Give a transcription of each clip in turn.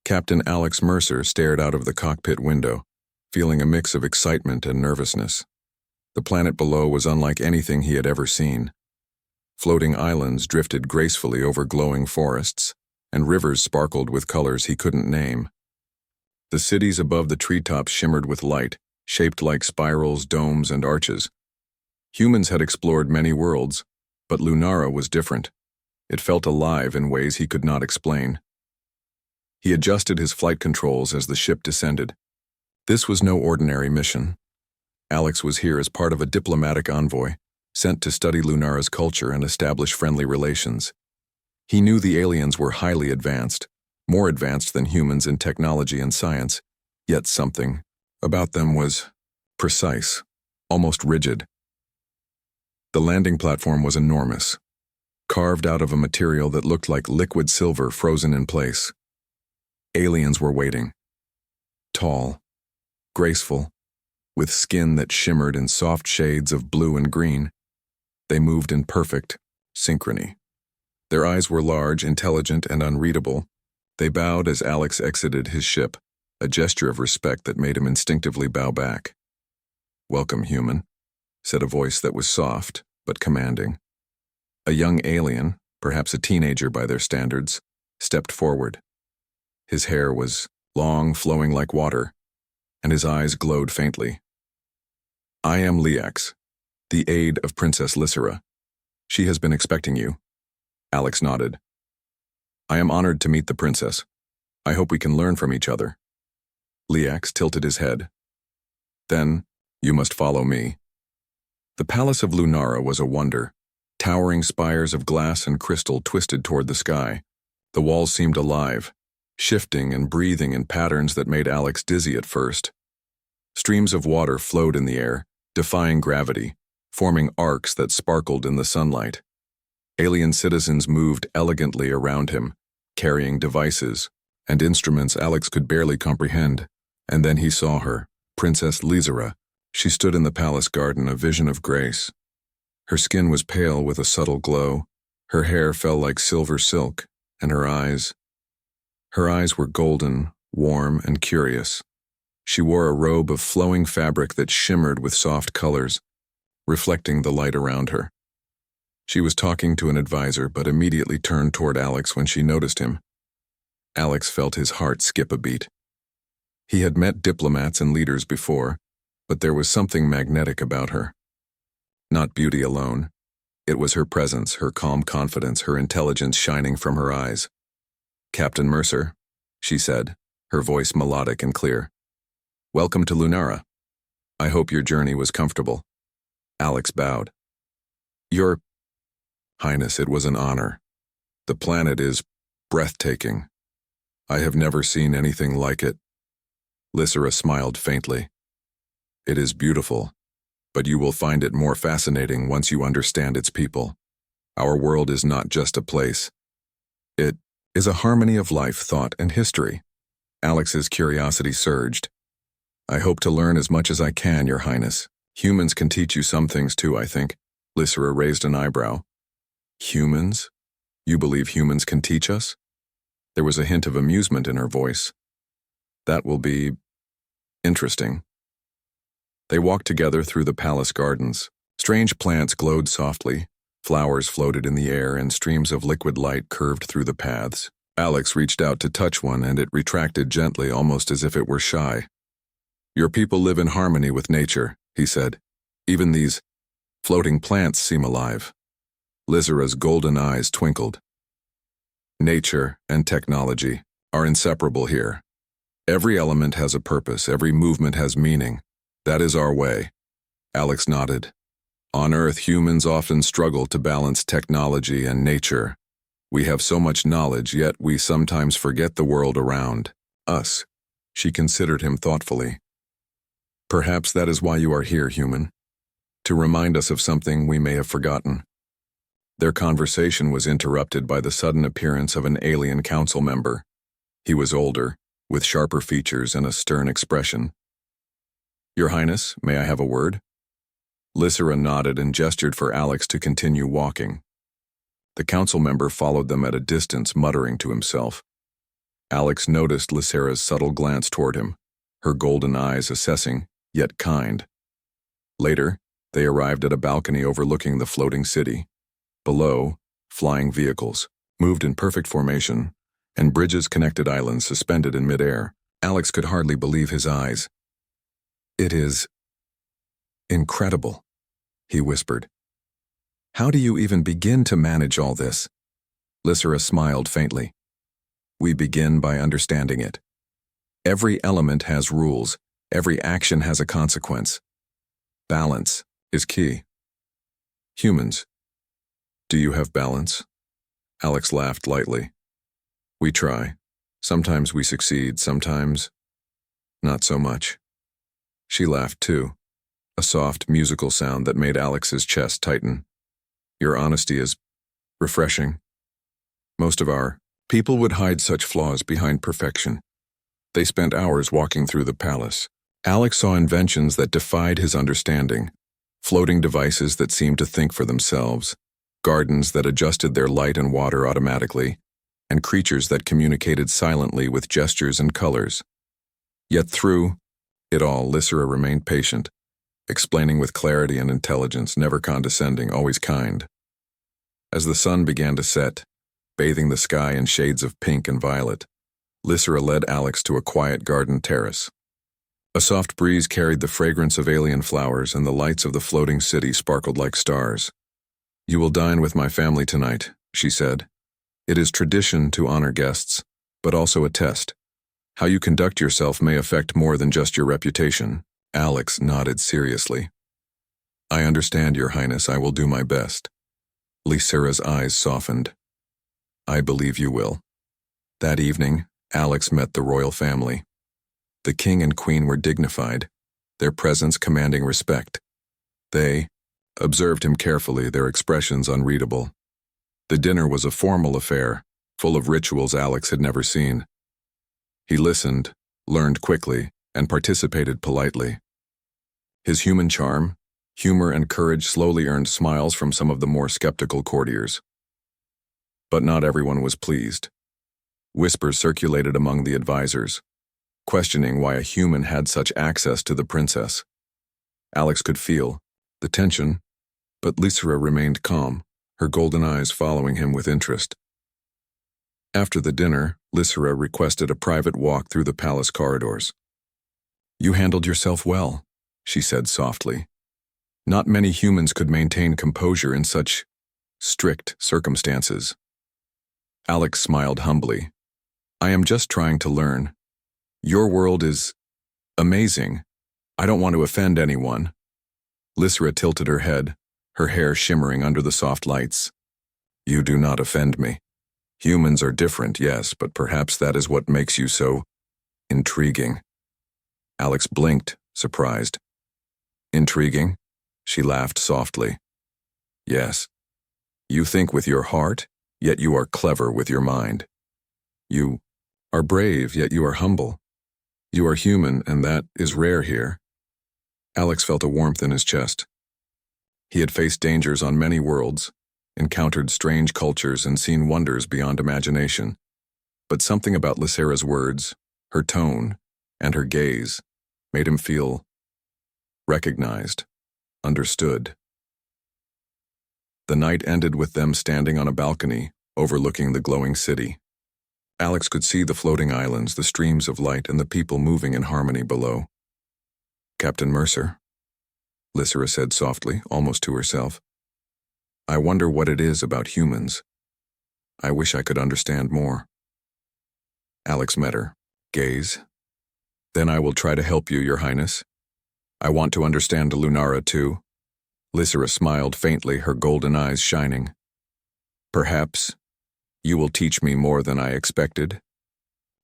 Captain Alex Mercer stared out of the cockpit window, feeling a mix of excitement and nervousness. The planet below was unlike anything he had ever seen. Floating islands drifted gracefully over glowing forests, and rivers sparkled with colors he couldn't name. The cities above the treetops shimmered with light, shaped like spirals, domes, and arches. Humans had explored many worlds, but Lunara was different. It felt alive in ways he could not explain. He adjusted his flight controls as the ship descended. This was no ordinary mission. Alex was here as part of a diplomatic envoy, sent to study Lunara's culture and establish friendly relations. He knew the aliens were highly advanced, more advanced than humans in technology and science, yet something about them was precise, almost rigid. The landing platform was enormous, carved out of a material that looked like liquid silver frozen in place. Aliens were waiting. Tall, graceful, with skin that shimmered in soft shades of blue and green. They moved in perfect synchrony. Their eyes were large, intelligent, and unreadable. They bowed as Alex exited his ship, a gesture of respect that made him instinctively bow back. "Welcome, human," said a voice that was soft but commanding. A young alien, perhaps a teenager by their standards, stepped forward. His hair was long, flowing like water, and his eyes glowed faintly. "I am Liax, the aide of Princess Lysera. She has been expecting you." Alex nodded. "I am honored to meet the princess. I hope we can learn from each other." Liax tilted his head. "Then, you must follow me." The palace of Lunara was a wonder. Towering spires of glass and crystal twisted toward the sky. The walls seemed alive, shifting and breathing in patterns that made Alex dizzy at first. Streams of water flowed in the air, defying gravity, forming arcs that sparkled in the sunlight. Alien citizens moved elegantly around him, carrying devices and instruments Alex could barely comprehend. And then he saw her, Princess Lysera. She stood in the palace garden, a vision of grace. Her skin was pale with a subtle glow. Her hair fell like silver silk, and her eyes were golden, warm, and curious. She wore a robe of flowing fabric that shimmered with soft colors, reflecting the light around her. She was talking to an advisor, but immediately turned toward Alex when she noticed him. Alex felt his heart skip a beat. He had met diplomats and leaders before, but there was something magnetic about her. Not beauty alone. It was her presence, her calm confidence, her intelligence shining from her eyes. "Captain Mercer," she said, her voice melodic and clear. "Welcome to Lunara. I hope your journey was comfortable." Alex bowed. "Your Highness, it was an honor. The planet is breathtaking. I have never seen anything like it." Lysera smiled faintly. "It is beautiful, but you will find it more fascinating once you understand its people. Our world is not just a place. It is a harmony of life, thought, and history." Alex's curiosity surged. "I hope to learn as much as I can, Your Highness. Humans can teach you some things too, I think." Lysera raised an eyebrow. "Humans? You believe humans can teach us?" There was a hint of amusement in her voice. "That will be interesting." They walked together through the palace gardens. Strange plants glowed softly, flowers floated in the air, and streams of liquid light curved through the paths. Alex reached out to touch one, and it retracted gently, almost as if it were shy. "Your people live in harmony with nature," he said. "Even these floating plants seem alive." Lysera's golden eyes twinkled. "Nature and technology are inseparable here. Every element has a purpose, every movement has meaning. That is our way." Alex nodded. "On Earth, humans often struggle to balance technology and nature. We have so much knowledge, yet we sometimes forget the world around us." She considered him thoughtfully. "Perhaps that is why you are here, human. To remind us of something we may have forgotten." Their conversation was interrupted by the sudden appearance of an alien council member. He was older, with sharper features and a stern expression. "Your Highness, may I have a word?" Lysera nodded and gestured for Alex to continue walking. The council member followed them at a distance, muttering to himself. Alex noticed Lysera's subtle glance toward him, her golden eyes assessing, yet kind. Later, they arrived at a balcony overlooking the floating city. Below, flying vehicles, moved in perfect formation, and bridges connected islands suspended in midair. Alex could hardly believe his eyes. "It is incredible," he whispered. "How do you even begin to manage all this?" Lysera smiled faintly. "We begin by understanding it. Every element has rules, every action has a consequence. Balance is key. Humans, do you have balance?" Alex laughed lightly. "We try. Sometimes we succeed, sometimes not so much." She laughed too, a soft, musical sound that made Alex's chest tighten. "Your honesty is refreshing. Most of our people would hide such flaws behind perfection." They spent hours walking through the palace. Alex saw inventions that defied his understanding, floating devices that seemed to think for themselves, gardens that adjusted their light and water automatically, and creatures that communicated silently with gestures and colors. Yet through it all, Lysera remained patient, explaining with clarity and intelligence, never condescending, always kind. As the sun began to set, bathing the sky in shades of pink and violet, Lysera led Alex to a quiet garden terrace. A soft breeze carried the fragrance of alien flowers, and the lights of the floating city sparkled like stars. "You will dine with my family tonight," she said. "It is tradition to honor guests, but also a test. How you conduct yourself may affect more than just your reputation." Alex nodded seriously. "I understand, Your Highness. I will do my best." Lysera's eyes softened. "I believe you will." That evening, Alex met the royal family. The king and queen were dignified, their presence commanding respect. They observed him carefully, their expressions unreadable. The dinner was a formal affair, full of rituals Alex had never seen. He listened, learned quickly, and participated politely. His human charm, humor, and courage slowly earned smiles from some of the more skeptical courtiers. But not everyone was pleased. Whispers circulated among the advisors, questioning why a human had such access to the princess. Alex could feel the tension, but Lysera remained calm, her golden eyes following him with interest. After the dinner, Lysera requested a private walk through the palace corridors. "You handled yourself well," she said softly. "Not many humans could maintain composure in such strict circumstances." Alex smiled humbly. "I am just trying to learn. Your world is amazing. I don't want to offend anyone." Lysera tilted her head, her hair shimmering under the soft lights. "You do not offend me. Humans are different, yes, but perhaps that is what makes you so intriguing." Alex blinked, surprised. "Intriguing?" She laughed softly. "Yes. You think with your heart, yet you are clever with your mind. You are brave, yet you are humble. You are human, and that is rare here." Alex felt a warmth in his chest. He had faced dangers on many worlds, encountered strange cultures, and seen wonders beyond imagination. But something about Lysera's words, her tone, and her gaze made him feel recognized, understood. The night ended with them standing on a balcony overlooking the glowing city. Alex could see the floating islands, the streams of light, and the people moving in harmony below. "Captain Mercer," Lysera said softly, almost to herself. "I wonder what it is about humans. I wish I could understand more." Alex met her gaze. "Then I will try to help you, Your Highness. I want to understand Lunara too." Lysera smiled faintly, her golden eyes shining. "Perhaps you will teach me more than I expected."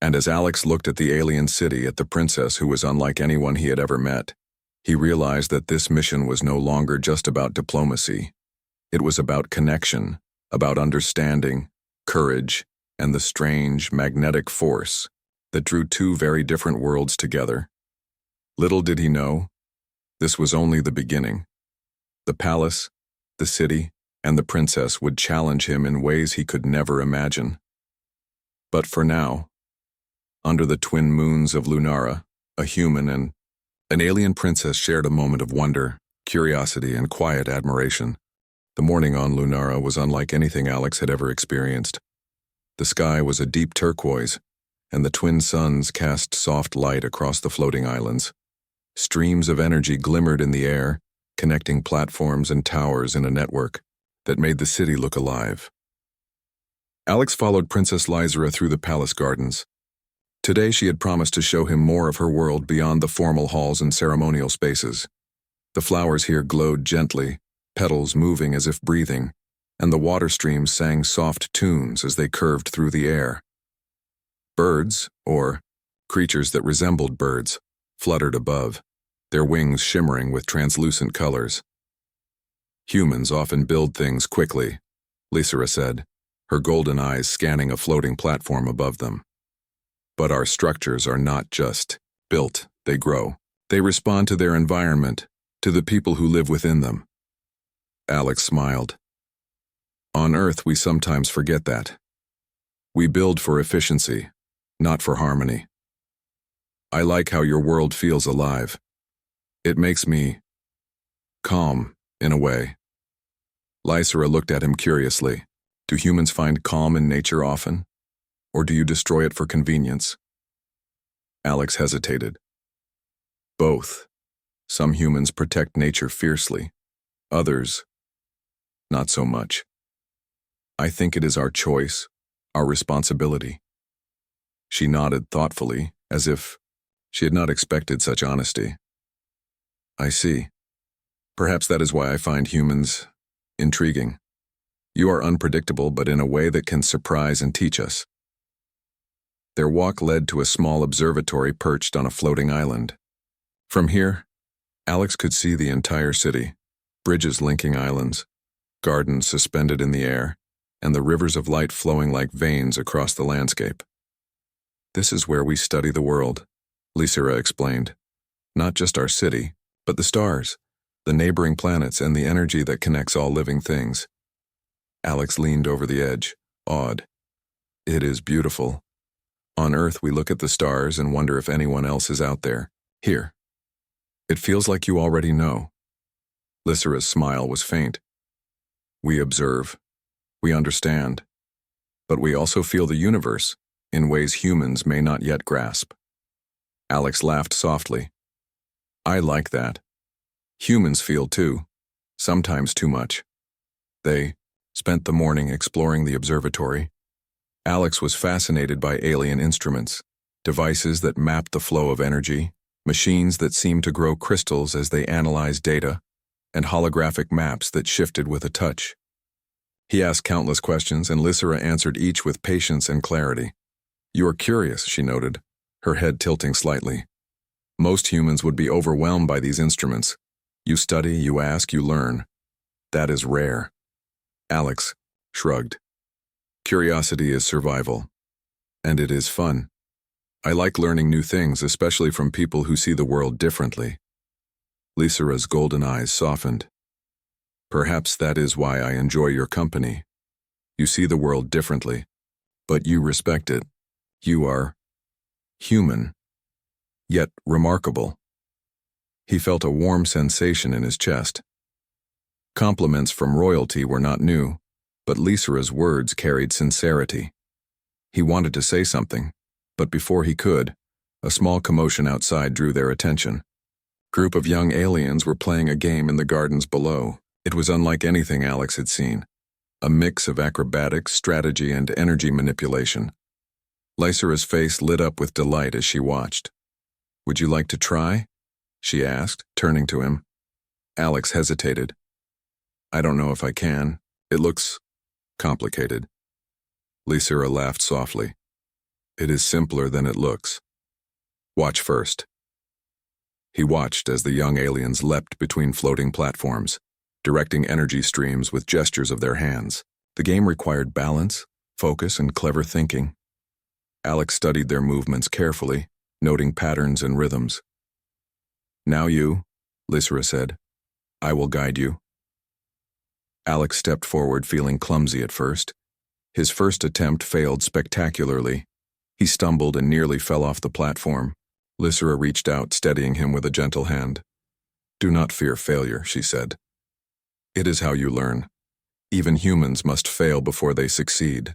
And as Alex looked at the alien city, at the princess who was unlike anyone he had ever met, he realized that this mission was no longer just about diplomacy. It was about connection, about understanding, courage, and the strange, magnetic force that drew two very different worlds together. Little did he know, this was only the beginning. The palace, the city, and the princess would challenge him in ways he could never imagine. But for now, Under the twin moons of Lunara, a human and an alien princess shared a moment of wonder, curiosity, and quiet admiration. The morning on Lunara was unlike anything Alex had ever experienced. The sky was a deep turquoise, and the twin suns cast soft light across the floating islands. Streams of energy glimmered in the air, connecting platforms and towers in a network that made the city look alive. Alex followed Princess Lysera through the palace gardens. Today she had promised to show him more of her world beyond the formal halls and ceremonial spaces. The flowers here glowed gently, petals moving as if breathing, and the water streams sang soft tunes as they curved through the air. Birds, or creatures that resembled birds, fluttered above, their wings shimmering with translucent colors. Humans often build things quickly, Lysera said, her golden eyes scanning a floating platform above them. But our structures are not just built, they grow. They respond to their environment, to the people who live within them. Alex smiled. On Earth, we sometimes forget that. We build for efficiency, not for harmony. I like how your world feels alive. It makes me calm, in a way. Lysera looked at him curiously. Do humans find calm in nature often? Or do you destroy it for convenience? Alex hesitated. Both. Some humans protect nature fiercely. Others, not so much. I think it is our choice, our responsibility. She nodded thoughtfully, as if she had not expected such honesty. I see. Perhaps that is why I find humans intriguing. You are unpredictable, but in a way that can surprise and teach us. Their walk led to a small observatory perched on a floating island. From here, Alex could see the entire city, bridges linking islands, gardens suspended in the air, and the rivers of light flowing like veins across the landscape. This is where we study the world, Lysera explained. Not just our city, but the stars, the neighboring planets, and the energy that connects all living things. Alex leaned over the edge, awed. It is beautiful. On Earth, we look at the stars and wonder if anyone else is out there. Here. It feels like you already know. Lysera's smile was faint. We observe. We understand. But we also feel the universe, in ways humans may not yet grasp. Alex laughed softly. I like that. Humans feel too, sometimes too much. They spent the morning exploring the observatory. Alex was fascinated by alien instruments, devices that mapped the flow of energy, machines that seemed to grow crystals as they analyzed data, and holographic maps that shifted with a touch. He asked countless questions, and Lysera answered each with patience and clarity. You are curious, she noted, her head tilting slightly. Most humans would be overwhelmed by these instruments. You study, you ask, you learn. That is rare. Alex shrugged. Curiosity is survival. And it is fun. I like learning new things, especially from people who see the world differently. Lysera's golden eyes softened. Perhaps that is why I enjoy your company. You see the world differently, but you respect it. You are human, yet remarkable. He felt a warm sensation in his chest. Compliments from royalty were not new, but Lysera's words carried sincerity. He wanted to say something, but before he could, a small commotion outside drew their attention. A group of young aliens were playing a game in the gardens below. It was unlike anything Alex had seen, a mix of acrobatics, strategy, and energy manipulation. Lysera's face lit up with delight as she watched. Would you like to try? She asked, turning to him. Alex hesitated. I don't know if I can. It looks complicated. Lysera laughed softly. It is simpler than it looks. Watch first. He watched as the young aliens leapt between floating platforms, directing energy streams with gestures of their hands. The game required balance, focus, and clever thinking. Alex studied their movements carefully, noting patterns and rhythms. Now you, Lysera said. I will guide you. Alex stepped forward, feeling clumsy at first. His first attempt failed spectacularly. He stumbled and nearly fell off the platform. Lysera reached out, steadying him with a gentle hand. "Do not fear failure," she said. "It is how you learn. Even humans must fail before they succeed."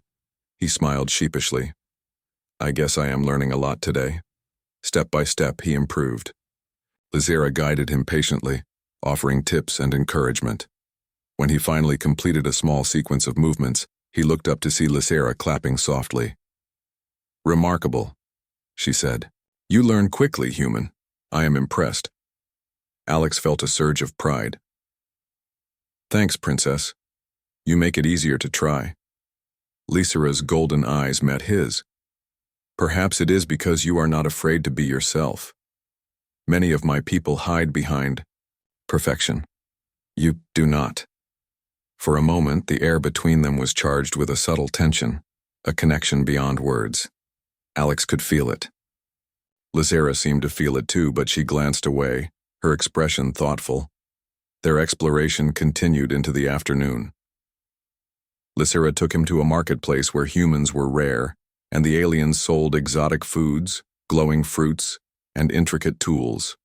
He smiled sheepishly. "I guess I am learning a lot today." Step by step, he improved. Lysera guided him patiently, offering tips and encouragement. When he finally completed a small sequence of movements, he looked up to see Lysera clapping softly. "Remarkable," she said. "You learn quickly, human. I am impressed." Alex felt a surge of pride. "Thanks, Princess. You make it easier to try." Lysera's golden eyes met his. "Perhaps it is because you are not afraid to be yourself. Many of my people hide behind perfection. You do not." For a moment, the air between them was charged with a subtle tension, a connection beyond words. Alex could feel it. Lysera seemed to feel it too, but she glanced away, her expression thoughtful. Their exploration continued into the afternoon. Lysera took him to a marketplace where humans were rare, and the aliens sold exotic foods, glowing fruits, and intricate tools.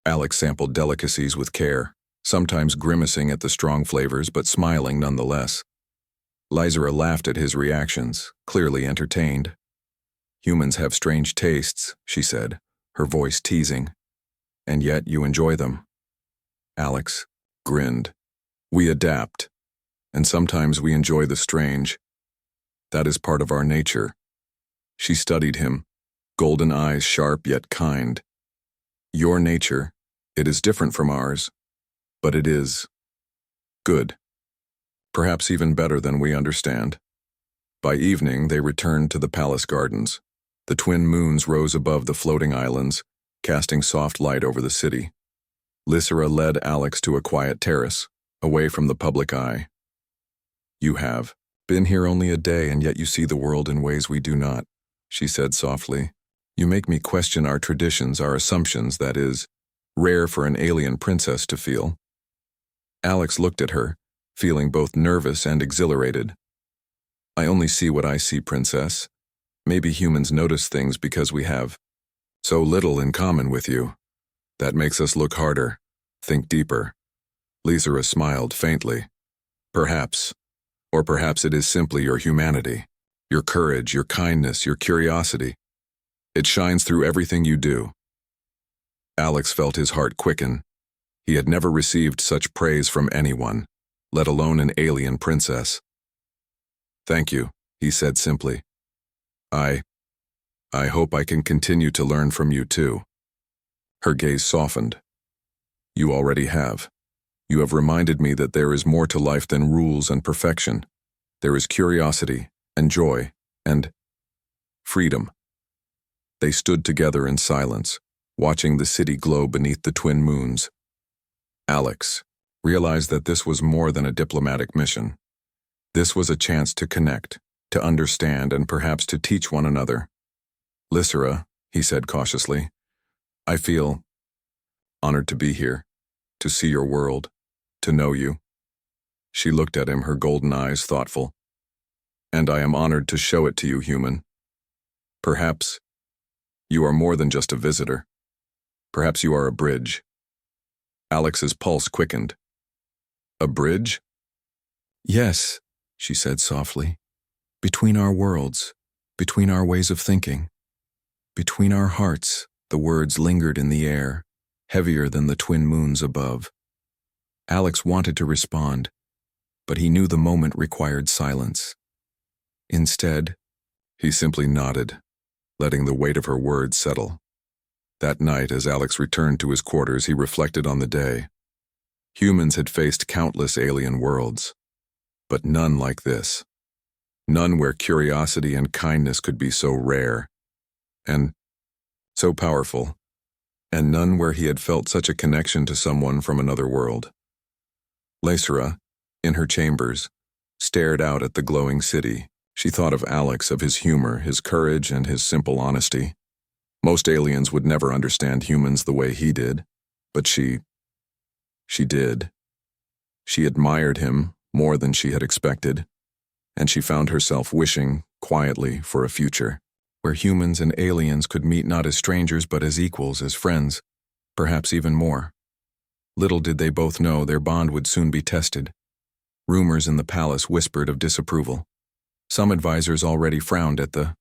Alex sampled delicacies with care, sometimes grimacing at the strong flavors but smiling nonetheless. Lysera laughed at his reactions, clearly entertained. "Humans have strange tastes," she said, her voice teasing. "And yet you enjoy them." Alex grinned. "We adapt, and sometimes we enjoy the strange. That is part of our nature." She studied him, golden eyes sharp yet kind. "Your nature, it is different from ours, but it is good. Perhaps even better than we understand." By evening, they returned to the palace gardens. The twin moons rose above the floating islands, casting soft light over the city. Lysera led Alex to a quiet terrace, away from the public eye. "You have been here only a day, and yet you see the world in ways we do not," she said softly. "You make me question our traditions, our assumptions, that is, rare for an alien princess to feel." Alex looked at her, feeling both nervous and exhilarated. "I only see what I see, Princess. Maybe humans notice things because we have so little in common with you. That makes us look harder, think deeper." Lysera smiled faintly. "Perhaps. Or perhaps it is simply your humanity, your courage, your kindness, your curiosity. It shines through everything you do." Alex felt his heart quicken. He had never received such praise from anyone, let alone an alien princess. "Thank you," he said simply. I hope I can continue to learn from you too." Her gaze softened. "You already have. You have reminded me that there is more to life than rules and perfection. There is curiosity and joy and freedom." They stood together in silence, watching the city glow beneath the twin moons. Alex realized that this was more than a diplomatic mission. This was a chance to connect, to understand, and perhaps to teach one another. "Lysera," he said cautiously, "I feel honored to be here, to see your world, to know you." She looked at him, her golden eyes thoughtful. "And I am honored to show it to you, human. Perhaps you are more than just a visitor. Perhaps you are a bridge." Alex's pulse quickened. "A bridge?" "Yes," she said softly. "Between our worlds, between our ways of thinking, between our hearts." The words lingered in the air, heavier than the twin moons above. Alex wanted to respond, but he knew the moment required silence. Instead, he simply nodded, letting the weight of her words settle. That night, as Alex returned to his quarters, he reflected on the day. Humans had faced countless alien worlds, but none like this. None where curiosity and kindness could be so rare and so powerful, and none where he had felt such a connection to someone from another world. Lysera, in her chambers, stared out at the glowing city. She thought of Alex, of his humor, his courage, and his simple honesty. Most aliens would never understand humans the way he did, but she did. She admired him more than she had expected, and she found herself wishing, quietly, for a future where humans and aliens could meet not as strangers but as equals, as friends, perhaps even more. Little did they both know their bond would soon be tested. Rumors in the palace whispered of disapproval. Some advisors already frowned at the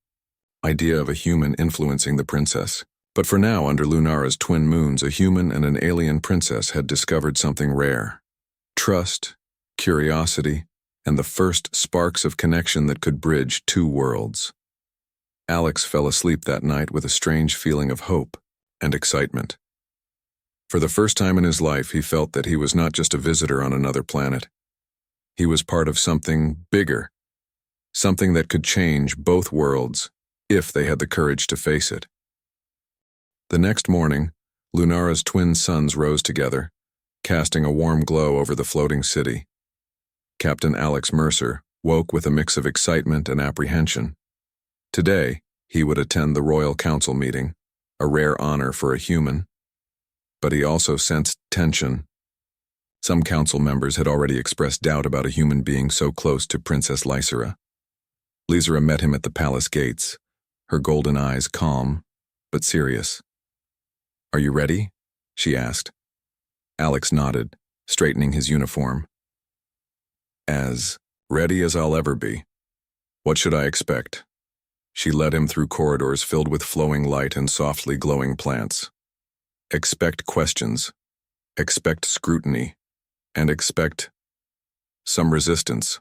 idea of a human influencing the princess. But for now, under Lunara's twin moons, a human and an alien princess had discovered something rare. Trust, curiosity, and the first sparks of connection that could bridge two worlds. Alex fell asleep that night with a strange feeling of hope and excitement. For the first time in his life, he felt that he was not just a visitor on another planet. He was part of something bigger, something that could change both worlds if they had the courage to face it. The next morning, Lunara's twin suns rose together, casting a warm glow over the floating city. Captain Alex Mercer woke with a mix of excitement and apprehension. Today, he would attend the Royal Council meeting, a rare honor for a human. But he also sensed tension. Some council members had already expressed doubt about a human being so close to Princess Lysera. Lysera met him at the palace gates, her golden eyes calm but serious. "Are you ready?" she asked. Alex nodded, straightening his uniform. "As ready as I'll ever be. What should I expect?" She led him through corridors filled with flowing light and softly glowing plants. "Expect questions, expect scrutiny, and expect some resistance.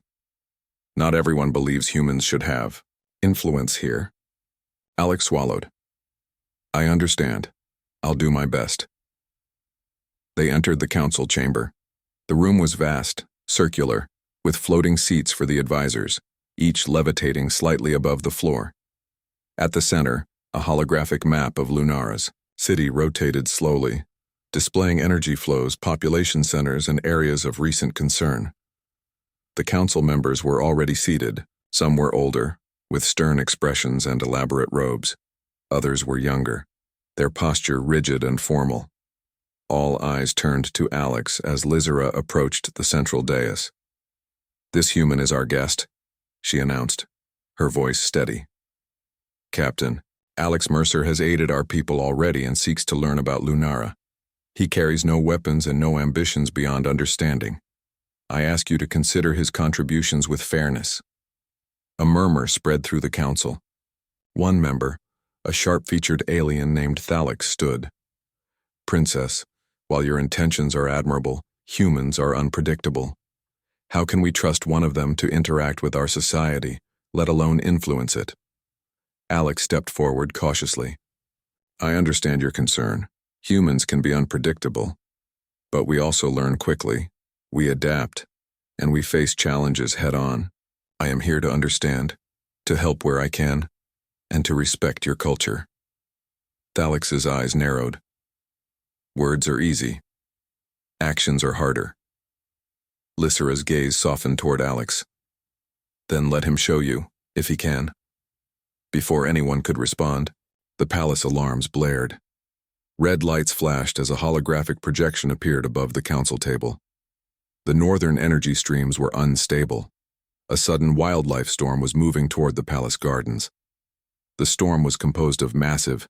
Not everyone believes humans should have influence here." Alex swallowed. "I understand. I'll do my best." They entered the council chamber. The room was vast, circular, with floating seats for the advisors, each levitating slightly above the floor. At the center, a holographic map of Lunara's city rotated slowly, displaying energy flows, population centers, and areas of recent concern. The council members were already seated. Some were older, with stern expressions and elaborate robes. Others were younger, their posture rigid and formal. All eyes turned to Alex as Lysera approached the central dais. "This human is our guest," she announced, her voice steady. "Captain, Alex Mercer has aided our people already and seeks to learn about Lunara. He carries no weapons and no ambitions beyond understanding. I ask you to consider his contributions with fairness." A murmur spread through the council. One member, a sharp-featured alien named Thalix, stood. "Princess, while your intentions are admirable, humans are unpredictable. How can we trust one of them to interact with our society, let alone influence it?" Alex stepped forward cautiously. "I understand your concern. Humans can be unpredictable. But we also learn quickly. We adapt, and we face challenges head-on. I am here to understand, to help where I can, and to respect your culture." Thalix's eyes narrowed. "Words are easy. Actions are harder." Lysera's gaze softened toward Alex. "Then let him show you, if he can." Before anyone could respond, the palace alarms blared. Red lights flashed as a holographic projection appeared above the council table. The northern energy streams were unstable. A sudden wildlife storm was moving toward the palace gardens. The storm was composed of massive,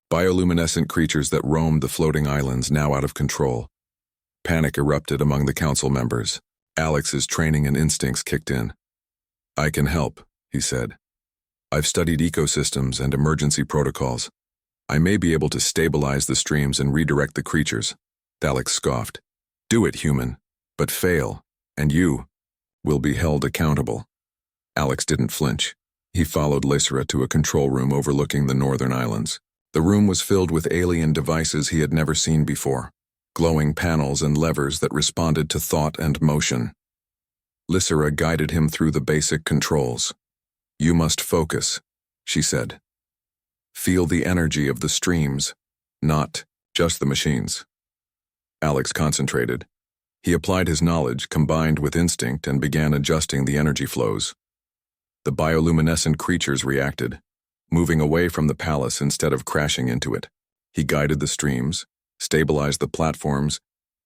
bioluminescent creatures that roamed the floating islands, now out of control. Panic erupted among the council members. Alex's training and instincts kicked in. "I can help," he said. "I've studied ecosystems and emergency protocols. I may be able to stabilize the streams and redirect the creatures." Thalix scoffed. "Do it, human, but fail, and you will be held accountable." Alex didn't flinch. He followed Lysera to a control room overlooking the northern islands. The room was filled with alien devices he had never seen before, glowing panels and levers that responded to thought and motion. Lysera guided him through the basic controls. "You must focus," she said. "Feel the energy of the streams, not just the machines." Alex concentrated. He applied his knowledge, combined with instinct, and began adjusting the energy flows. The bioluminescent creatures reacted, moving away from the palace instead of crashing into it. He guided the streams, stabilized the platforms,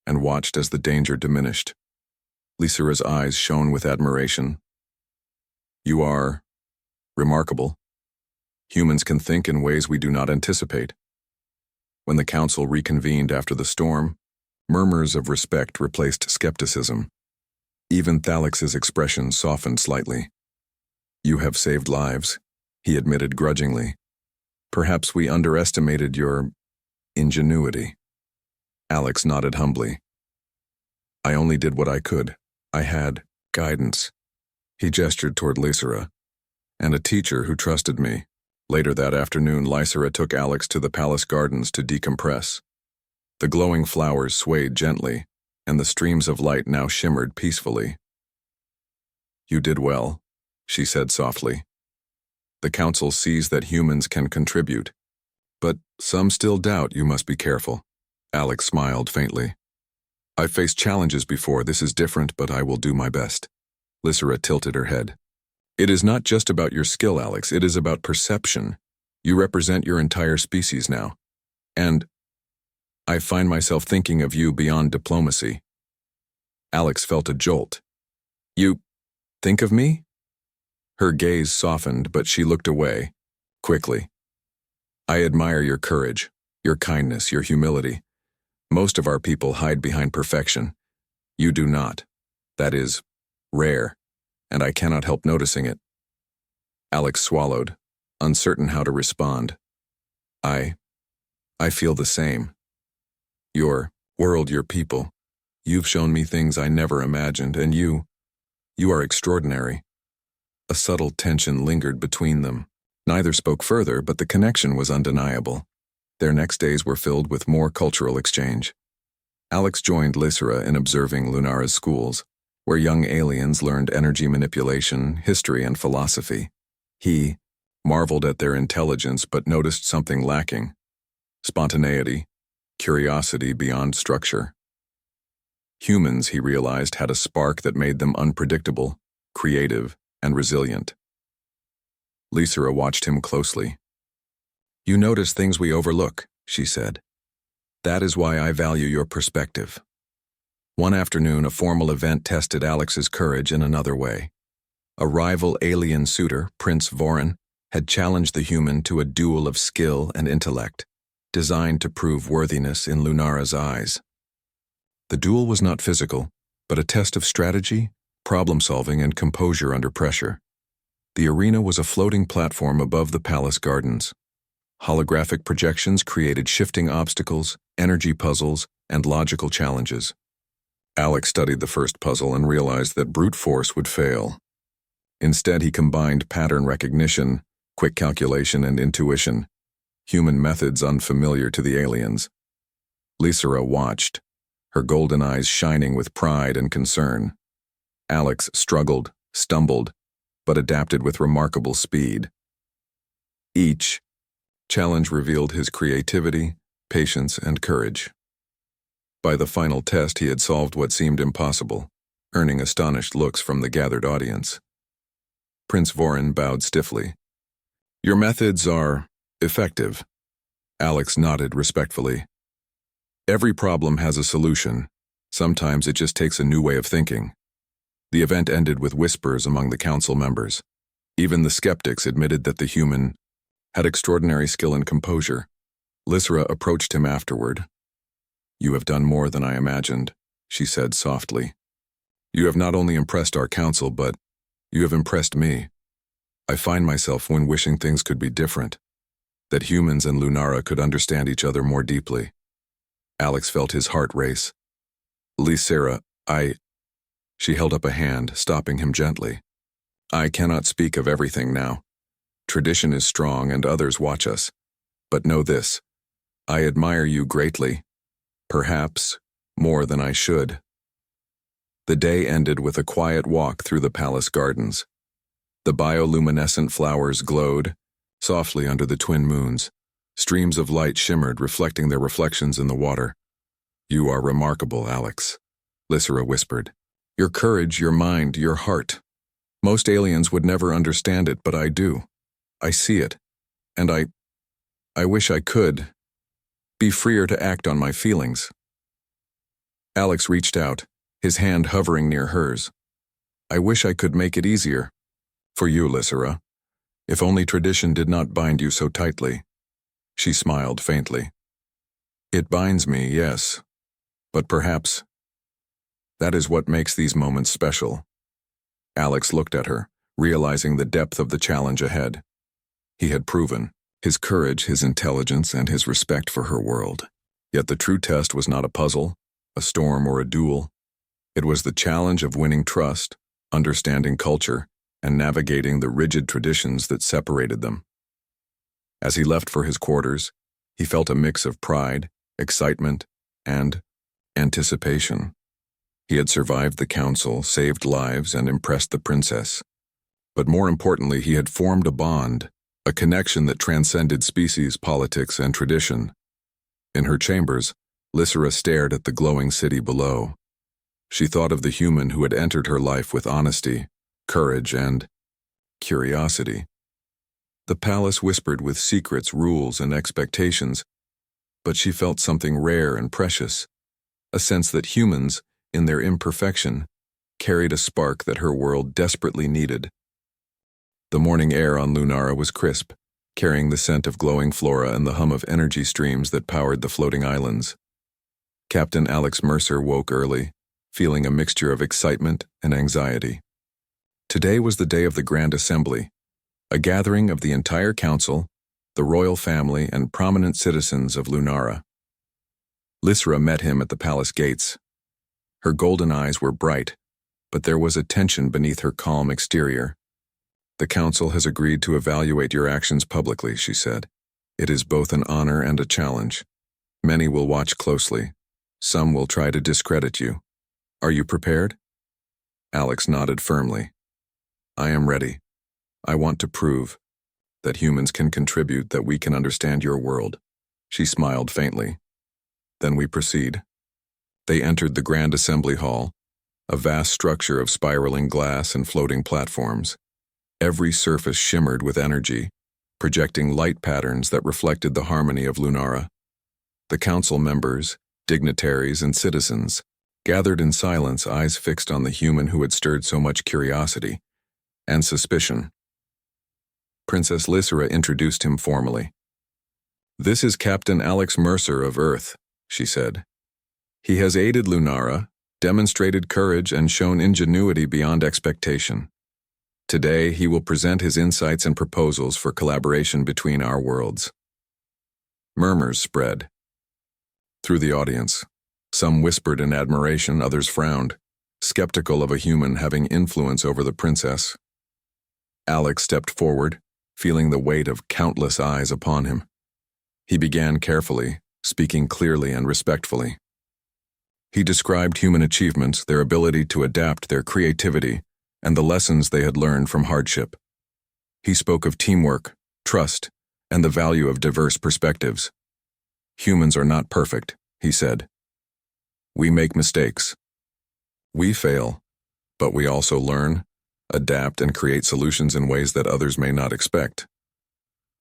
and watched as the danger diminished. Lysera's eyes shone with admiration. "You are remarkable." Humans can think in ways we do not anticipate. When the council reconvened after the storm, murmurs of respect replaced skepticism. Even Thalix's expression softened slightly. "You have saved lives," he admitted grudgingly. "Perhaps we underestimated your ingenuity." Alex nodded humbly. "I only did what I could. I had guidance." He gestured toward Lysera. "And a teacher who trusted me." Later that afternoon, Lysera took Alex to the palace gardens to decompress. The glowing flowers swayed gently, and the streams of light now shimmered peacefully. "You did well," she said softly. "The council sees that humans can contribute, but some still doubt. You must be careful." Alex smiled faintly. "I've faced challenges before. This is different, but I will do my best." Lysera tilted her head. "It is not just about your skill, Alex. It is about perception. You represent your entire species now. And I find myself thinking of you beyond diplomacy." Alex felt a jolt. "You think of me?" Her gaze softened, but she looked away, quickly. "I admire your courage, your kindness, your humility. Most of our people hide behind perfection. You do not. That is rare, and I cannot help noticing it." Alex swallowed, uncertain how to respond. I feel the same. Your world, your people. You've shown me things I never imagined, and you are extraordinary." A subtle tension lingered between them. Neither spoke further, but the connection was undeniable. Their next days were filled with more cultural exchange. Alex joined Lysera in observing Lunara's schools, where young aliens learned energy manipulation, history, and philosophy. He marveled at their intelligence but noticed something lacking: spontaneity, curiosity beyond structure. Humans, he realized, had a spark that made them unpredictable, creative, and resilient. Lysera watched him closely. "You notice things we overlook," she said. "That is why I value your perspective." One afternoon, a formal event tested Alex's courage in another way. A rival alien suitor, Prince Vorin, had challenged the human to a duel of skill and intellect, designed to prove worthiness in Lunara's eyes. The duel was not physical, but a test of strategy, problem-solving, and composure under pressure. The arena was a floating platform above the palace gardens. Holographic projections created shifting obstacles, energy puzzles, and logical challenges. Alex studied the first puzzle and realized that brute force would fail. Instead, he combined pattern recognition, quick calculation, and intuition, human methods unfamiliar to the aliens. Lysera watched, her golden eyes shining with pride and concern. Alex struggled, stumbled, but adapted with remarkable speed. Each challenge revealed his creativity, patience, and courage. By the final test, he had solved what seemed impossible, earning astonished looks from the gathered audience. Prince Vorin bowed stiffly. "Your methods are effective." Alex nodded respectfully. "Every problem has a solution. Sometimes it just takes a new way of thinking." The event ended with whispers among the council members. Even the skeptics admitted that the human had extraordinary skill and composure. Lysera approached him afterward. "You have done more than I imagined," she said softly. "You have not only impressed our council, but you have impressed me. I find myself when wishing things could be different, that humans and Lunara could understand each other more deeply." Alex felt his heart race. "Lysera, She held up a hand, stopping him gently. "I cannot speak of everything now. Tradition is strong and others watch us. But know this, I admire you greatly, perhaps more than I should." The day ended with a quiet walk through the palace gardens. The bioluminescent flowers glowed softly under the twin moons. Streams of light shimmered, reflecting their reflections in the water. "You are remarkable, Alex," Lysera whispered. "Your courage, your mind, your heart. Most aliens would never understand it, but I do. I see it. And I wish I could be freer to act on my feelings." Alex reached out, his hand hovering near hers. "I wish I could make it easier. For you, Lysera. If only tradition did not bind you so tightly. She smiled faintly. It binds me, yes. But perhaps that is what makes these moments special. Alex looked at her, realizing the depth of the challenge ahead. He had proven his courage, his intelligence, and his respect for her world. Yet the true test was not a puzzle, a storm, or a duel. It was the challenge of winning trust, understanding culture, and navigating the rigid traditions that separated them. As he left for his quarters, he felt a mix of pride, excitement, and anticipation. He had survived the council, saved lives, and impressed the princess. But more importantly, he had formed a bond, a connection that transcended species, politics, and tradition. In her chambers, Lysera stared at the glowing city below. She thought of the human who had entered her life with honesty, courage, and curiosity. The palace whispered with secrets, rules, and expectations, but she felt something rare and precious, a sense that humans, in their imperfection, carried a spark that her world desperately needed. The morning air on Lunara was crisp, carrying the scent of glowing flora and the hum of energy streams that powered the floating islands. Captain Alex Mercer woke early, feeling a mixture of excitement and anxiety. Today was the day of the Grand Assembly, a gathering of the entire council, the royal family, and prominent citizens of Lunara. Lysera met him at the palace gates. Her golden eyes were bright, but there was a tension beneath her calm exterior. The council has agreed to evaluate your actions publicly, she said. It is both an honor and a challenge. Many will watch closely. Some will try to discredit you. Are you prepared? Alex nodded firmly. I am ready. I want to prove that humans can contribute, that we can understand your world. She smiled faintly. Then we proceed. They entered the Grand Assembly Hall, a vast structure of spiraling glass and floating platforms. Every surface shimmered with energy, projecting light patterns that reflected the harmony of Lunara. The council members, dignitaries, and citizens gathered in silence, eyes fixed on the human who had stirred so much curiosity and suspicion. Princess Lysera introduced him formally. This is Captain Alex Mercer of Earth, she said. He has aided Lunara, demonstrated courage, and shown ingenuity beyond expectation. Today, he will present his insights and proposals for collaboration between our worlds. Murmurs spread through the audience. Some whispered in admiration, others frowned, skeptical of a human having influence over the princess. Alex stepped forward, feeling the weight of countless eyes upon him. He began carefully, speaking clearly and respectfully. He described human achievements, their ability to adapt, their creativity, and the lessons they had learned from hardship. He spoke of teamwork, trust, and the value of diverse perspectives. Humans are not perfect, he said. We make mistakes. We fail, but we also learn, adapt, and create solutions in ways that others may not expect.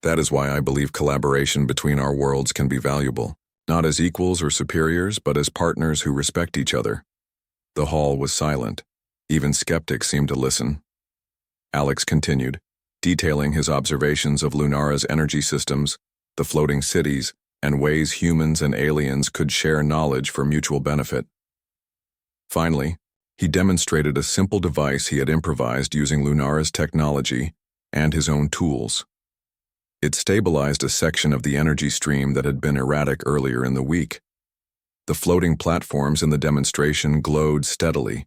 That is why I believe collaboration between our worlds can be valuable, not as equals or superiors, but as partners who respect each other. The hall was silent. Even skeptics seemed to listen. Alex continued, detailing his observations of Lunara's energy systems, the floating cities, and ways humans and aliens could share knowledge for mutual benefit. Finally, he demonstrated a simple device he had improvised using Lunara's technology and his own tools. It stabilized a section of the energy stream that had been erratic earlier in the week. The floating platforms in the demonstration glowed steadily,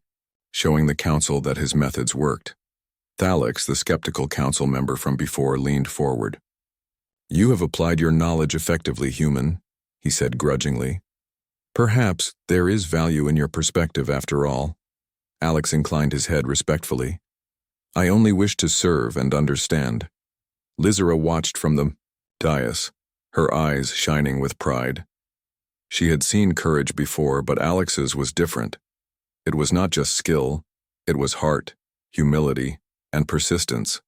showing the council that his methods worked. Alex, the skeptical council member from before, leaned forward. You have applied your knowledge effectively, human, he said grudgingly. Perhaps there is value in your perspective after all. Alex inclined his head respectfully. I only wish to serve and understand. Lysera watched from the dais, her eyes shining with pride. She had seen courage before, but Alex's was different. It was not just skill, it was heart, humility, and persistence.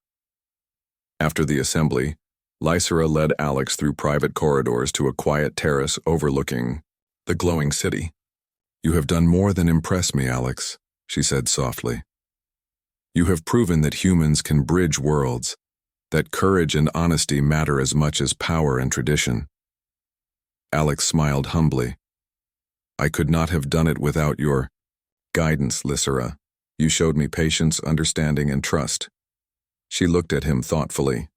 After the assembly, Lysera led Alex through private corridors to a quiet terrace overlooking the glowing city. You have done more than impress me, Alex, she said softly. You have proven that humans can bridge worlds, that courage and honesty matter as much as power and tradition. Alex smiled humbly. I could not have done it without your guidance, Lysera. You showed me patience, understanding, and trust. She looked at him thoughtfully.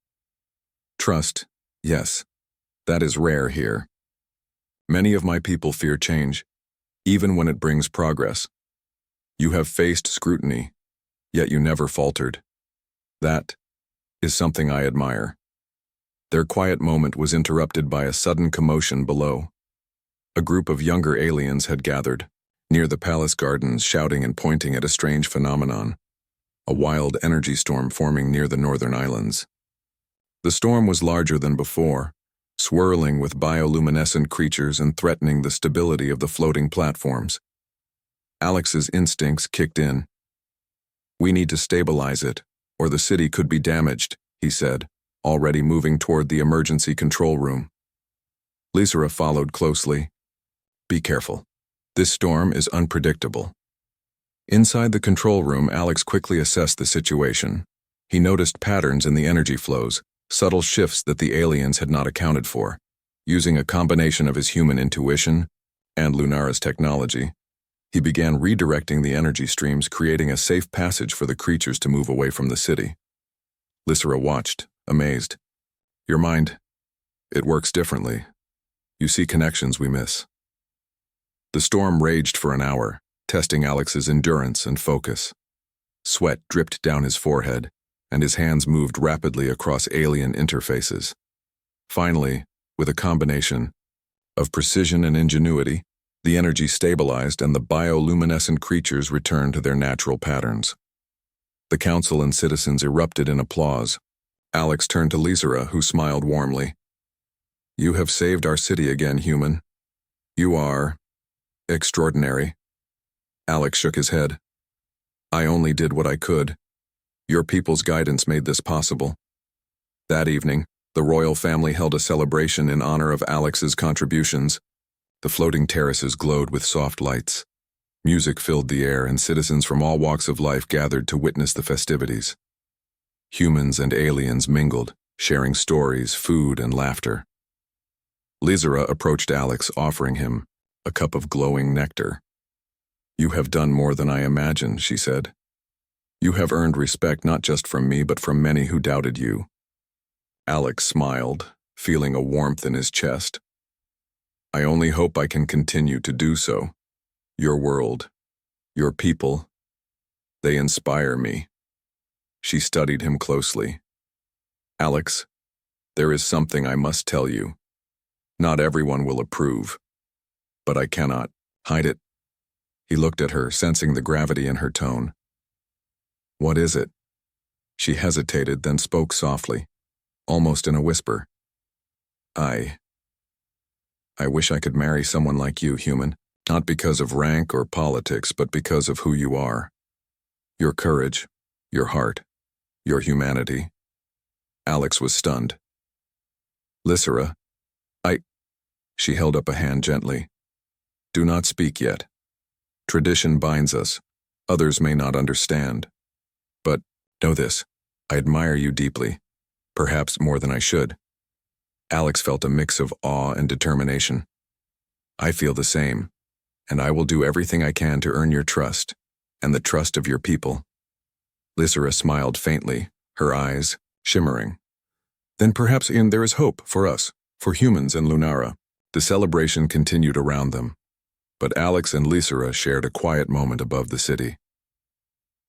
Trust, yes, that is rare here. Many of my people fear change, even when it brings progress. You have faced scrutiny, yet you never faltered. That is something I admire. Their quiet moment was interrupted by a sudden commotion below. A group of younger aliens had gathered, near the palace gardens, shouting and pointing at a strange phenomenon, a wild energy storm forming near the northern islands. The storm was larger than before, swirling with bioluminescent creatures and threatening the stability of the floating platforms. Alex's instincts kicked in. We need to stabilize it, or the city could be damaged, he said, already moving toward the emergency control room. Lysera followed closely. Be careful. This storm is unpredictable. Inside the control room, Alex quickly assessed the situation. He noticed patterns in the energy flows, subtle shifts that the aliens had not accounted for. Using a combination of his human intuition and Lunara's technology, he began redirecting the energy streams, creating a safe passage for the creatures to move away from the city. Lysera watched, amazed. Your mind, it works differently. You see connections we miss. The storm raged for an hour, testing Alex's endurance and focus. Sweat dripped down his forehead, and his hands moved rapidly across alien interfaces. Finally, with a combination of precision and ingenuity, the energy stabilized and the bioluminescent creatures returned to their natural patterns. The council and citizens erupted in applause. Alex turned to Lysera, who smiled warmly. You have saved our city again, human. You are extraordinary. Alex shook his head. I only did what I could. Your people's guidance made this possible. That evening, the royal family held a celebration in honor of Alex's contributions. The floating terraces glowed with soft lights. Music filled the air, and citizens from all walks of life gathered to witness the festivities. Humans and aliens mingled, sharing stories, food, and laughter. Lysera approached Alex, offering him a cup of glowing nectar. You have done more than I imagined, she said. You have earned respect not just from me, but from many who doubted you. Alex smiled, feeling a warmth in his chest. I only hope I can continue to do so. Your world, your people, they inspire me. She studied him closely. Alex, there is something I must tell you. Not everyone will approve, but I cannot hide it. He looked at her, sensing the gravity in her tone. What is it? She hesitated, then spoke softly, almost in a whisper. I wish I could marry someone like you, human, not because of rank or politics, but because of who you are. Your courage, your heart, your humanity. Alex was stunned. Lysera, She held up a hand gently. Do not speak yet. Tradition binds us. Others may not understand. But know this, I admire you deeply, perhaps more than I should. Alex felt a mix of awe and determination. I feel the same, and I will do everything I can to earn your trust, and the trust of your people. Lysera smiled faintly, her eyes shimmering. Then perhaps there is hope for us, for humans and Lunara. The celebration continued around them, but Alex and Lysera shared a quiet moment above the city.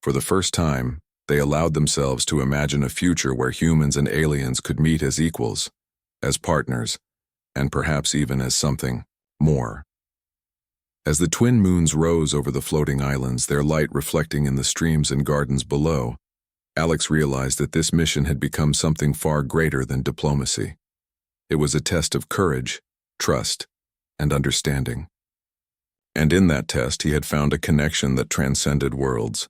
For the first time, they allowed themselves to imagine a future where humans and aliens could meet as equals, as partners, and perhaps even as something more. As the twin moons rose over the floating islands, their light reflecting in the streams and gardens below, Alex realized that this mission had become something far greater than diplomacy. It was a test of courage, trust, and understanding. And in that test, he had found a connection that transcended worlds.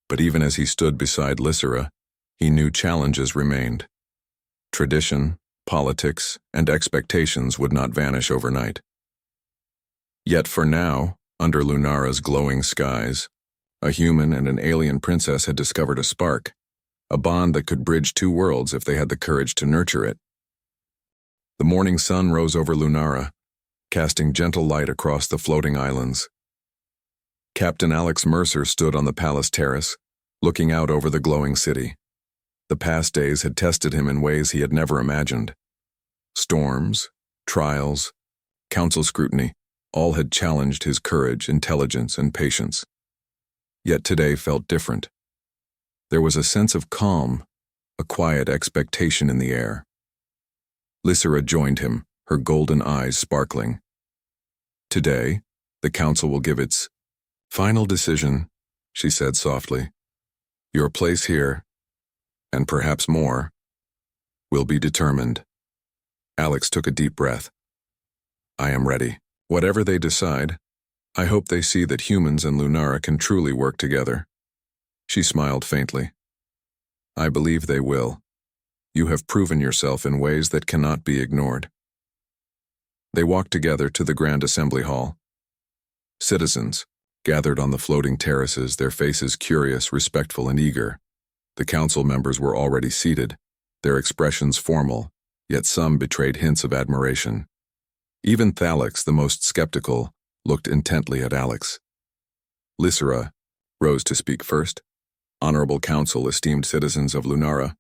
But even as he stood beside Lysera, he knew challenges remained. Tradition, politics, and expectations would not vanish overnight. Yet for now, under Lunara's glowing skies, a human and an alien princess had discovered a spark, a bond that could bridge two worlds if they had the courage to nurture it. The morning sun rose over Lunara, casting gentle light across the floating islands. Captain Alex Mercer stood on the palace terrace, looking out over the glowing city. The past days had tested him in ways he had never imagined. Storms, trials, council scrutiny, all had challenged his courage, intelligence, and patience. Yet today felt different. There was a sense of calm, a quiet expectation in the air. Lysera joined him, her golden eyes sparkling. Today, the council will give its final decision, she said softly. Your place here, and perhaps more, will be determined. Alex took a deep breath. I am ready. Whatever they decide, I hope they see that humans and Lunara can truly work together. She smiled faintly. I believe they will. You have proven yourself in ways that cannot be ignored. They walked together to the Grand Assembly Hall. Citizens gathered on the floating terraces, their faces curious, respectful, and eager. The council members were already seated, their expressions formal, yet some betrayed hints of admiration. Even Thalix, the most skeptical, looked intently at Alex. Lysera rose to speak first. Honorable Council, esteemed citizens of Lunara,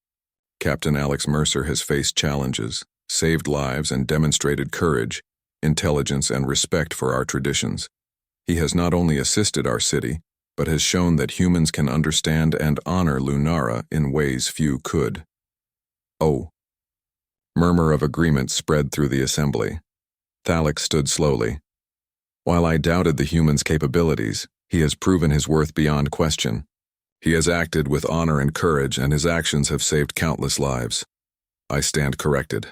Captain Alex Mercer has faced challenges, saved lives, and demonstrated courage, intelligence, and respect for our traditions. He has not only assisted our city, but has shown that humans can understand and honor Lunara in ways few could. Oh. Murmur of agreement spread through the assembly. Thalix stood slowly. While I doubted the human's capabilities, he has proven his worth beyond question. He has acted with honor and courage, and his actions have saved countless lives. I stand corrected.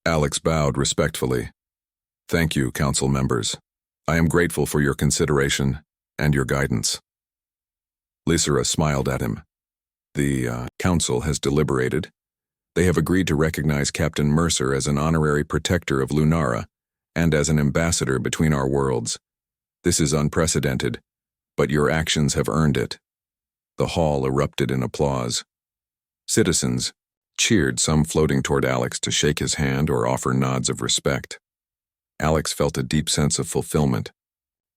Alex bowed respectfully. Thank you, council members. I am grateful for your consideration and your guidance. Lysera smiled at him. The council has deliberated. They have agreed to recognize Captain Mercer as an honorary protector of Lunara and as an ambassador between our worlds. This is unprecedented, but your actions have earned it. The hall erupted in applause. Citizens cheered, some floating toward Alex to shake his hand or offer nods of respect. Alex felt a deep sense of fulfillment.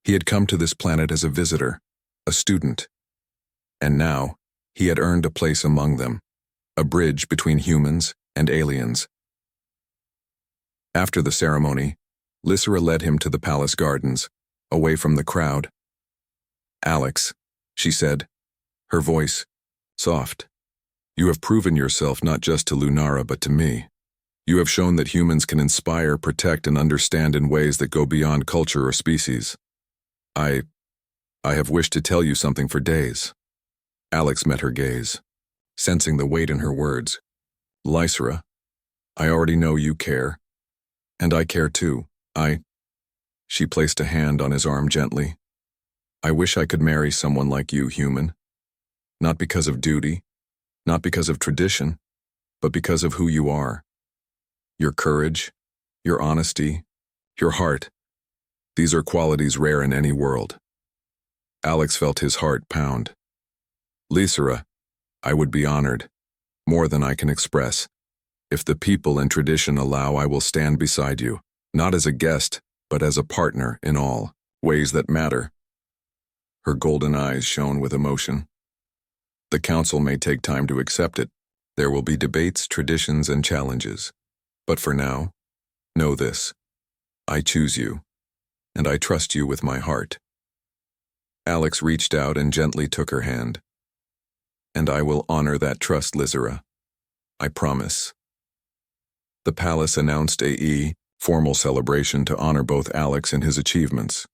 He had come to this planet as a visitor, a student, and now he had earned a place among them, a bridge between humans and aliens. After the ceremony, Lysera led him to the palace gardens, away from the crowd. Alex, she said, her voice soft. You have proven yourself not just to Lunara but to me. You have shown that humans can inspire, protect, and understand in ways that go beyond culture or species. I have wished to tell you something for days. Alex met her gaze, sensing the weight in her words. Lysera, I already know you care. And I care too. She placed a hand on his arm gently. I wish I could marry someone like you, human. Not because of duty, not because of tradition, but because of who you are. Your courage, your honesty, your heart. These are qualities rare in any world. Alex felt his heart pound. Lysera, I would be honored, more than I can express. If the people and tradition allow, I will stand beside you, not as a guest, but as a partner in all ways that matter. Her golden eyes shone with emotion. The council may take time to accept it. There will be debates, traditions, and challenges. But for now, know this. I choose you, and I trust you with my heart. Alex reached out and gently took her hand. And I will honor that trust, Lysera. I promise. The palace announced a formal celebration to honor both Alex and his achievements.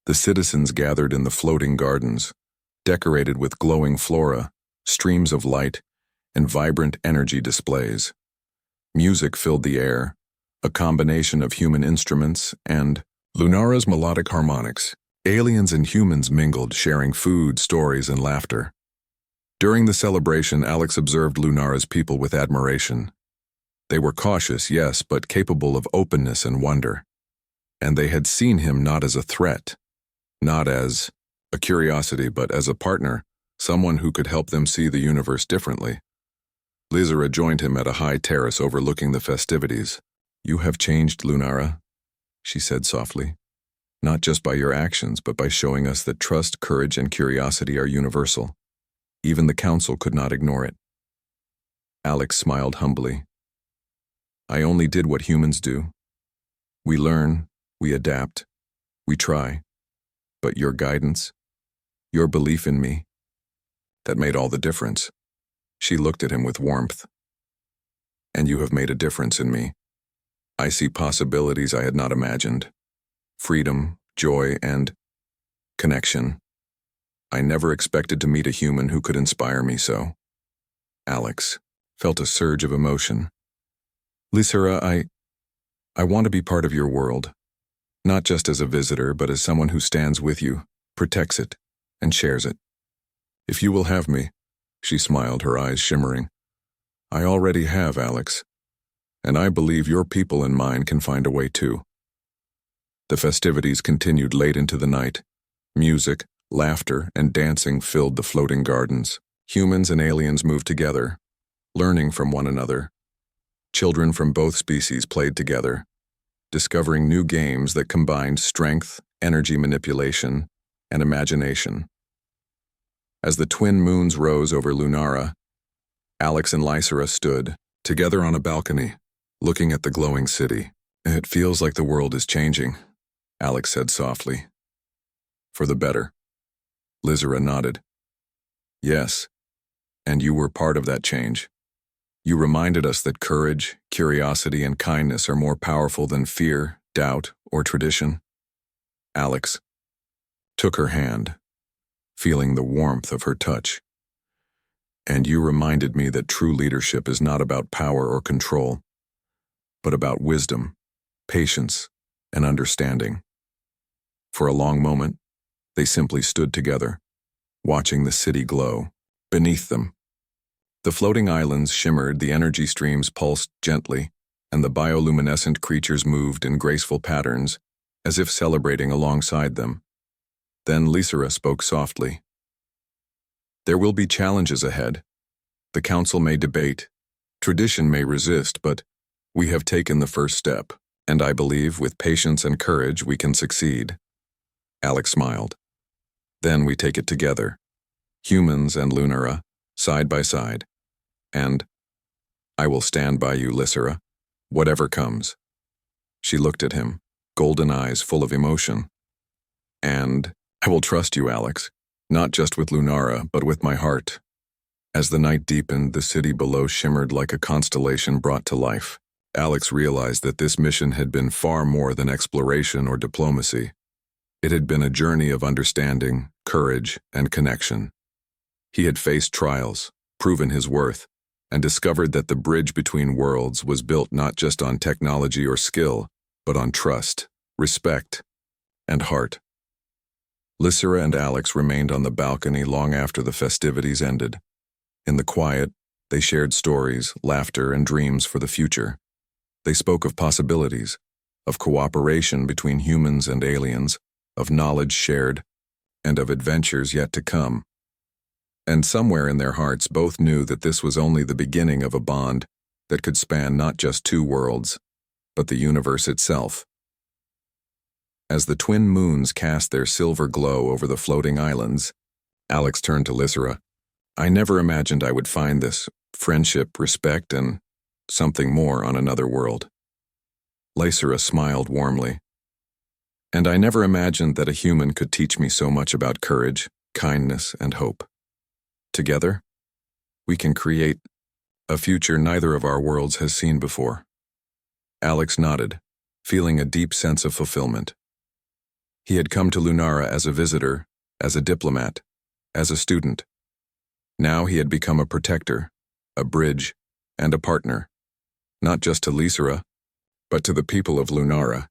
The citizens gathered in the floating gardens, decorated with glowing flora, streams of light, and vibrant energy displays. Music filled the air, a combination of human instruments and Lunara's melodic harmonics. Aliens and humans mingled, sharing food, stories, and laughter. During the celebration, Alex observed Lunara's people with admiration. They were cautious, yes, but capable of openness and wonder. And they had seen him not as a threat, not as a curiosity, but as a partner, someone who could help them see the universe differently. Lizera joined him at a high terrace overlooking the festivities. "You have changed, Lunara," she said softly. "Not just by your actions, but by showing us that trust, courage, and curiosity are universal. Even the council could not ignore it." Alex smiled humbly. "I only did what humans do. We learn, we adapt, we try. But your guidance, your belief in me, that made all the difference." She looked at him with warmth. "And you have made a difference in me. I see possibilities I had not imagined. Freedom, joy, and connection. I never expected to meet a human who could inspire me so." Alex felt a surge of emotion. "Lysera, I want to be part of your world. Not just as a visitor, but as someone who stands with you, protects it, and shares it. If you will have me," she smiled, her eyes shimmering. "I already have, Alex. And I believe your people and mine can find a way too." The festivities continued late into the night. Music, laughter, and dancing filled the floating gardens. Humans and aliens moved together, learning from one another. Children from both species played together, discovering new games that combined strength, energy manipulation, and imagination. As the twin moons rose over Lunara, Alex and Lysera stood, together on a balcony, looking at the glowing city. "It feels like the world is changing," Alex said softly. "For the better." Lysera nodded. "Yes, and you were part of that change. You reminded us that courage, curiosity, and kindness are more powerful than fear, doubt, or tradition." Alex took her hand, feeling the warmth of her touch. "And you reminded me that true leadership is not about power or control, but about wisdom, patience, and understanding." For a long moment, they simply stood together, watching the city glow beneath them. The floating islands shimmered, the energy streams pulsed gently, and the bioluminescent creatures moved in graceful patterns, as if celebrating alongside them. Then Lysera spoke softly. "There will be challenges ahead. The council may debate, tradition may resist, but we have taken the first step, and I believe with patience and courage we can succeed." Alex smiled. "Then we take it together, humans and Lunara, side by side. And I will stand by you, Lysera, whatever comes." She looked at him, golden eyes full of emotion. "And I will trust you, Alex, not just with Lunara, but with my heart." As the night deepened, the city below shimmered like a constellation brought to life. Alex realized that this mission had been far more than exploration or diplomacy. It had been a journey of understanding, courage, and connection. He had faced trials, proven his worth, and discovered that the bridge between worlds was built not just on technology or skill, but on trust, respect, and heart. Lysera and Alex remained on the balcony long after the festivities ended. In the quiet, they shared stories, laughter, and dreams for the future. They spoke of possibilities, of cooperation between humans and aliens, of knowledge shared, and of adventures yet to come. And somewhere in their hearts both knew that this was only the beginning of a bond that could span not just two worlds, but the universe itself. As the twin moons cast their silver glow over the floating islands, Alex turned to Lysera. "I never imagined I would find this friendship, respect, and something more on another world." Lysera smiled warmly. "And I never imagined that a human could teach me so much about courage, kindness, and hope. Together, we can create a future neither of our worlds has seen before." Alex nodded, feeling a deep sense of fulfillment. He had come to Lunara as a visitor, as a diplomat, as a student. Now he had become a protector, a bridge, and a partner, not just to Lysera, but to the people of Lunara.